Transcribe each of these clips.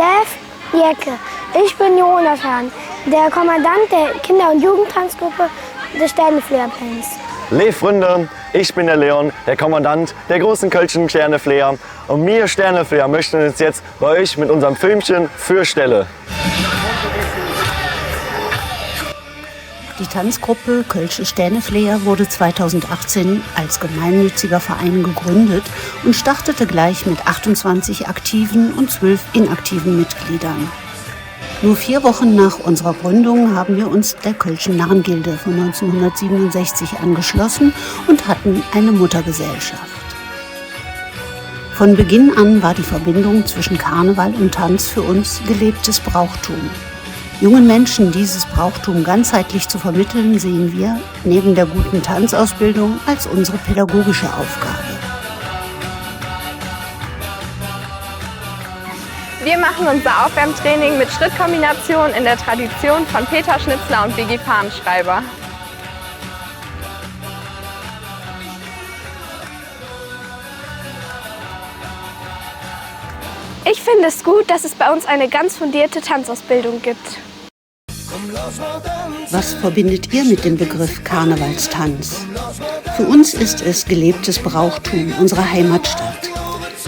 Lev Jecke. Ich bin Jonathan, der Kommandant der Kinder- und Jugendtanzgruppe des Sternefleer-Bands. Lev Freunde, ich bin der Leon, der Kommandant der großen Kölschen Sternefleer. Und wir Sternefleer möchten uns jetzt bei euch mit unserem Filmchen vorstellen. Die Tanzgruppe Kölsche Sternefleer wurde 2018 als gemeinnütziger Verein gegründet und startete gleich mit 28 aktiven und 12 inaktiven Mitgliedern. Nur 4 Wochen nach unserer Gründung haben wir uns der Kölschen Narrengilde von 1967 angeschlossen und hatten eine Muttergesellschaft. Von Beginn an war die Verbindung zwischen Karneval und Tanz für uns gelebtes Brauchtum. Jungen Menschen dieses Brauchtum ganzheitlich zu vermitteln, sehen wir neben der guten Tanzausbildung als unsere pädagogische Aufgabe. Wir machen unser Aufwärmtraining mit Schrittkombination in der Tradition von Peter Schnitzler und Biggie Fahnenschreiber. Ich finde es gut, dass es bei uns eine ganz fundierte Tanzausbildung gibt. Was verbindet ihr mit dem Begriff Karnevalstanz? Für uns ist es gelebtes Brauchtum unserer Heimatstadt.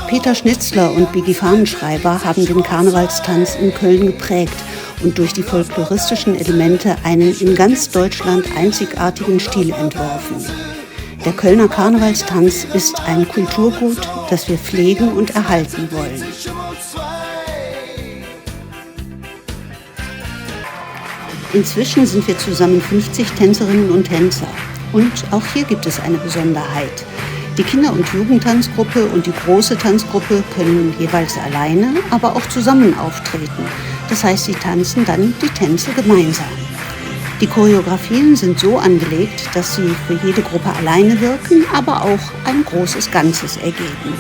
Peter Schnitzler und Biggie Fahnenschreiber haben den Karnevalstanz in Köln geprägt und durch die folkloristischen Elemente einen in ganz Deutschland einzigartigen Stil entworfen. Der Kölner Karnevalstanz ist ein Kulturgut, das wir pflegen und erhalten wollen. Inzwischen sind wir zusammen 50 Tänzerinnen und Tänzer. Und auch hier gibt es eine Besonderheit. Die Kinder- und Jugendtanzgruppe und die große Tanzgruppe können jeweils alleine, aber auch zusammen auftreten. Das heißt, sie tanzen dann die Tänze gemeinsam. Die Choreografien sind so angelegt, dass sie für jede Gruppe alleine wirken, aber auch ein großes Ganzes ergeben.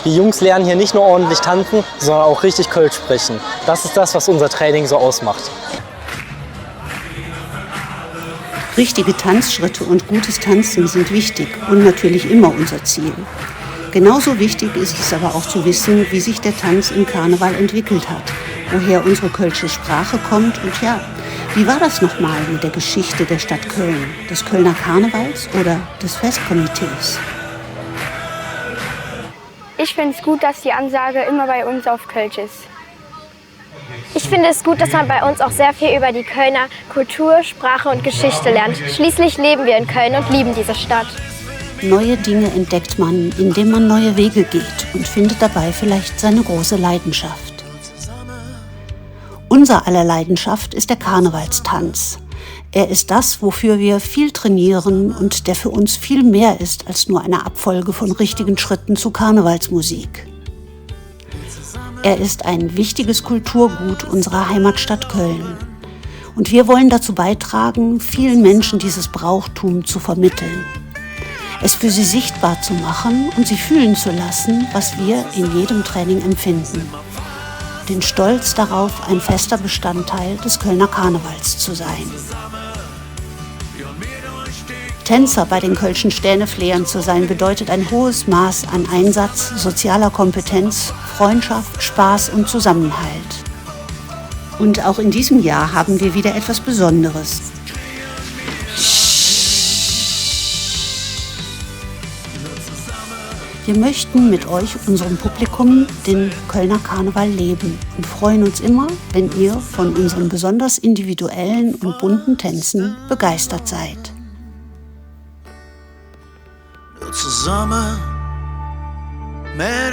Die Jungs lernen hier nicht nur ordentlich tanzen, sondern auch richtig Kölsch sprechen. Das ist das, was unser Training so ausmacht. Richtige Tanzschritte und gutes Tanzen sind wichtig und natürlich immer unser Ziel. Genauso wichtig ist es aber auch zu wissen, wie sich der Tanz im Karneval entwickelt hat, woher unsere kölsche Sprache kommt und ja, wie war das nochmal mit der Geschichte der Stadt Köln, des Kölner Karnevals oder des Festkomitees? Ich finde es gut, dass die Ansage immer bei uns auf Kölsch ist. Ich finde es gut, dass man bei uns auch sehr viel über die Kölner Kultur, Sprache und Geschichte lernt. Schließlich leben wir in Köln und lieben diese Stadt. Neue Dinge entdeckt man, indem man neue Wege geht und findet dabei vielleicht seine große Leidenschaft. Unser aller Leidenschaft ist der Karnevalstanz. Er ist das, wofür wir viel trainieren und der für uns viel mehr ist als nur eine Abfolge von richtigen Schritten zu Karnevalsmusik. Er ist ein wichtiges Kulturgut unserer Heimatstadt Köln. Und wir wollen dazu beitragen, vielen Menschen dieses Brauchtum zu vermitteln. Es für sie sichtbar zu machen und sie fühlen zu lassen, was wir in jedem Training empfinden. Den Stolz darauf, ein fester Bestandteil des Kölner Karnevals zu sein. Tänzer bei den Kölschen Sternefleern zu sein, bedeutet ein hohes Maß an Einsatz, sozialer Kompetenz, Freundschaft, Spaß und Zusammenhalt. Und auch in diesem Jahr haben wir wieder etwas Besonderes. Wir möchten mit euch, unserem Publikum, den Kölner Karneval leben und freuen uns immer, wenn ihr von unseren besonders individuellen und bunten Tänzen begeistert seid. Zusammen mit